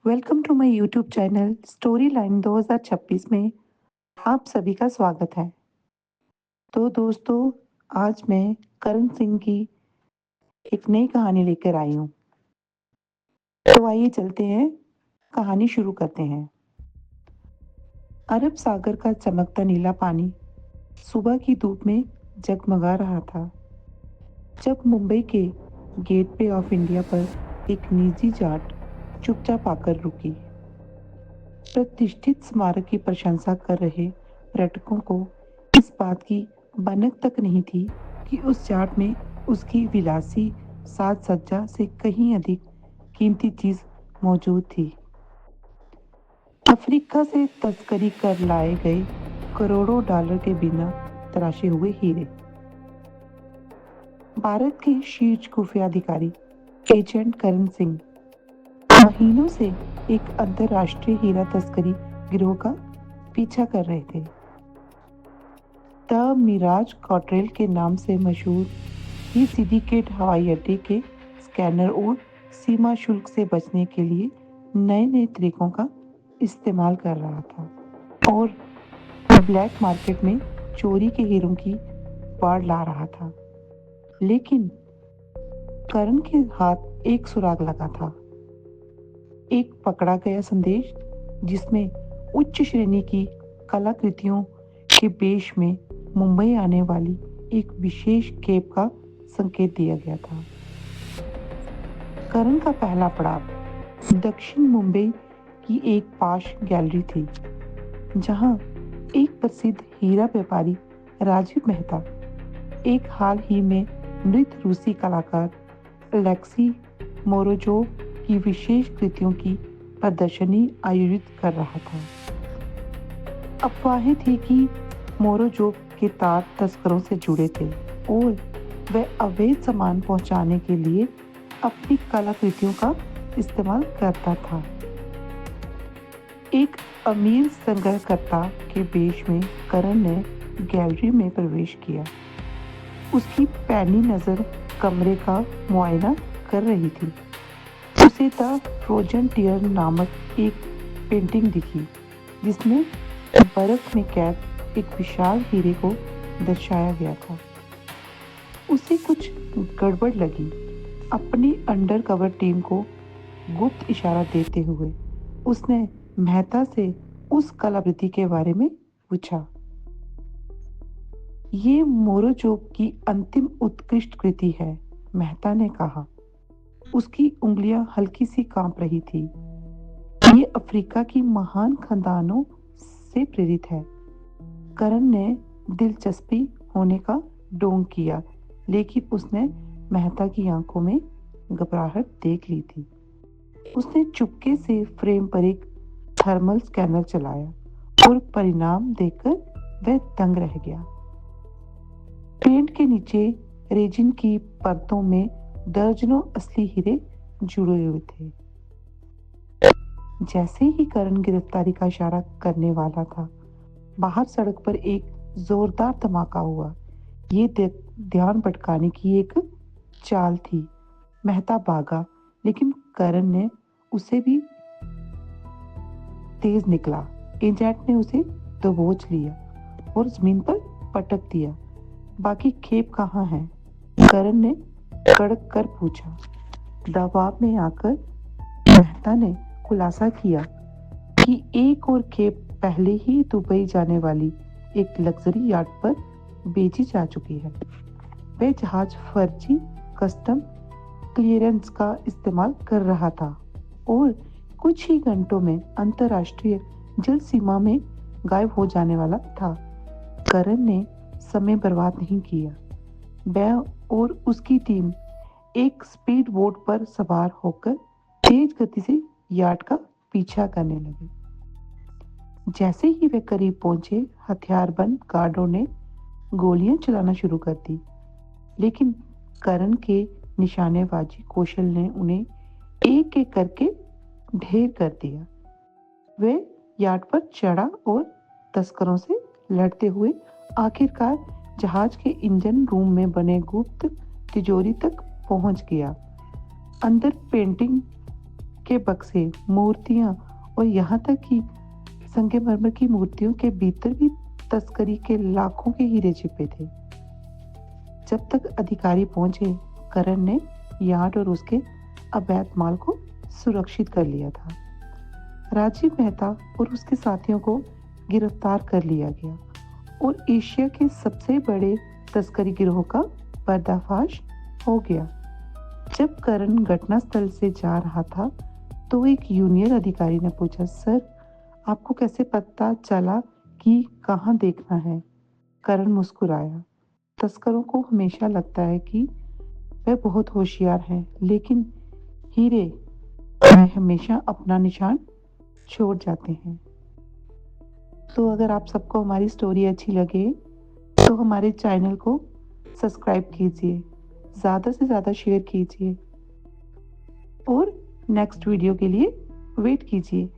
Welcome to my YouTube channel storyline 2026 में आप सभी का स्वागत है। तो दोस्तों, आज मैं करण सिंह की एक नई कहानी लेकर आई हूँ। तो आइए चलते हैं, कहानी शुरू करते हैं। अरब सागर का चमकता नीला पानी सुबह की धूप में जगमगा रहा था जब मुंबई के गेटवे ऑफ इंडिया पर एक निजी जाट चुपचाप आकर रुकी। प्रतिष्ठित स्मारक की प्रशंसा कर रहे पर्यटकों को इस बात की भनक तक नहीं थी कि उस जाट में उसकी विलासी साज सज्जा से कहीं अधिक कीमती चीज मौजूद थी। अफ्रीका से तस्करी कर लाए गए करोड़ों डॉलर के बिना तराशे हुए हीरे। भारत के शीर्ष खुफिया अधिकारी एजेंट करण सिंह महीनों से एक अंतर्राष्ट्रीय हीरा तस्करी गिरोह का पीछा कर रहे थे। द मिराज कॉटरेल के नाम से मशहूर ये सिंडिकेट हवाई अड्डे के स्कैनर और सीमा शुल्क से बचने के लिए नए नए तरीकों का इस्तेमाल कर रहा था और ब्लैक मार्केट में चोरी के हीरों की बाढ़ ला रहा था। लेकिन करण के हाथ एक सुराग लगा था, एक पकड़ा गया संदेश जिसमें उच्च श्रेणी की कलाकृतियों के पेश में मुंबई आने वाली एक विशेष केप का संकेत दिया गया था। करण का पहला पड़ाव दक्षिण मुंबई की एक पाश गैलरी थी, जहां एक प्रसिद्ध हीरा व्यापारी राजीव मेहता एक हाल ही में मृत रूसी कलाकार अलेक्सी मोरोजोव की विशेष कृतियों की प्रदर्शनी आयोजित कर रहा था। अफवाहें थी कि मोरोजोव के तार तस्करों से जुड़े थे और वह अवैध सामान पहुंचाने के लिए अपनी कलाकृतियों का इस्तेमाल करता था। एक अमीर संग्रहकर्ता के वेश में करण ने गैलरी में प्रवेश किया। उसकी पैनी नजर कमरे का मुआयना कर रही थी। उसे द फ्रोजन टीयर नामक एक पेंटिंग दिखी, जिसमें बर्फ में कैद एक विशाल हीरे को दर्शाया गया था। उसे कुछ गड़बड़ लगी। अपनी अंडरकवर टीम को गुप्त इशारा देते हुए उसने मेहता से उस कलाकृति के बारे में पूछा। ये मोरोजोव की अंतिम उत्कृष्ट कृति है, मेहता ने कहा। उसकी उंगलियां हल्की सी कांप रही थी। ये अफ्रीका की महान खानदानों से प्रेरित है। करण ने दिलचस्पी होने का ढोंग किया, लेकिन उसने मेहता की आंखों में घबराहट देख ली थी। उसने चुपके से फ्रेम पर एक थर्मल स्कैनर चलाया और परिणाम देखकर वह दंग रह गया। पेंट के नीचे रेजिन की परतों में दर्जनों असली हीरे जुड़े हुए थे। जैसे ही करण गिरफ्तारी का इशारा करने वाला था, बाहर सड़क पर एक जोरदार धमाका हुआ। ये ध्यान भटकाने की एक चाल थी। मेहता भागा, लेकिन करण ने उसे भी तेज निकला। एजेंट ने उसे दबोच लिया और जमीन पर पटक दिया। बाकी खेप कहाँ है? करण ने कड़क कर पूछा। दबाव में आकर मेहता ने खुलासा किया कि एक और खेप पहले ही दुबई जाने वाली एक लग्जरी यार्ड पर बेची जा चुकी है। वह जहाज फर्जी कस्टम क्लियरेंस का इस्तेमाल कर रहा था और कुछ ही घंटों में अंतर्राष्ट्रीय जल सीमा में गायब हो जाने वाला था। करण ने समय बर्बाद नहीं किया। वह और उसकी टीम एक स्पीड बोट पर सवार होकर तेज गति से यार्ड का पीछा करने लगे। जैसे ही वे करीब पहुंचे, हथियारबंद गार्डों ने गोलियां चलाना शुरू कर दी, लेकिन करण के निशानेबाजी कौशल ने उन्हें एक एक करके ढेर कर दिया। वे यार्ड पर चढ़ा और तस्करों से लड़ते हुए आखिरकार जहाज के इंजन रूम में बने गुप्त तिजोरी तक पहुंच गया। अंदर पेंटिंग के बक्से, मूर्तियां और यहाँ तक कि संगमरमर की मूर्तियों के भीतर भी तस्करी के लाखों के हीरे छिपे थे। जब तक अधिकारी पहुंचे, करण ने यार्ड और उसके अवैध माल को सुरक्षित कर लिया था। राजीव मेहता और उसके साथियों को गिरफ्तार कर लिया गया और एशिया के सबसे बड़े तस्करी गिरोह का पर्दाफाश हो गया। जब करण घटनास्थल से जा रहा था, तो एक जूनियर अधिकारी ने पूछा, सर, आपको कैसे पता चला कि कहाँ देखना है? करण मुस्कुराया। तस्करों को हमेशा लगता है कि वे बहुत होशियार हैं, लेकिन हीरे में हमेशा अपना निशान छोड़ जाते हैं। तो अगर आप सबको हमारी स्टोरी अच्छी लगे तो हमारे चैनल को सब्सक्राइब कीजिए, ज़्यादा से ज़्यादा शेयर कीजिए और नेक्स्ट वीडियो के लिए वेट कीजिए।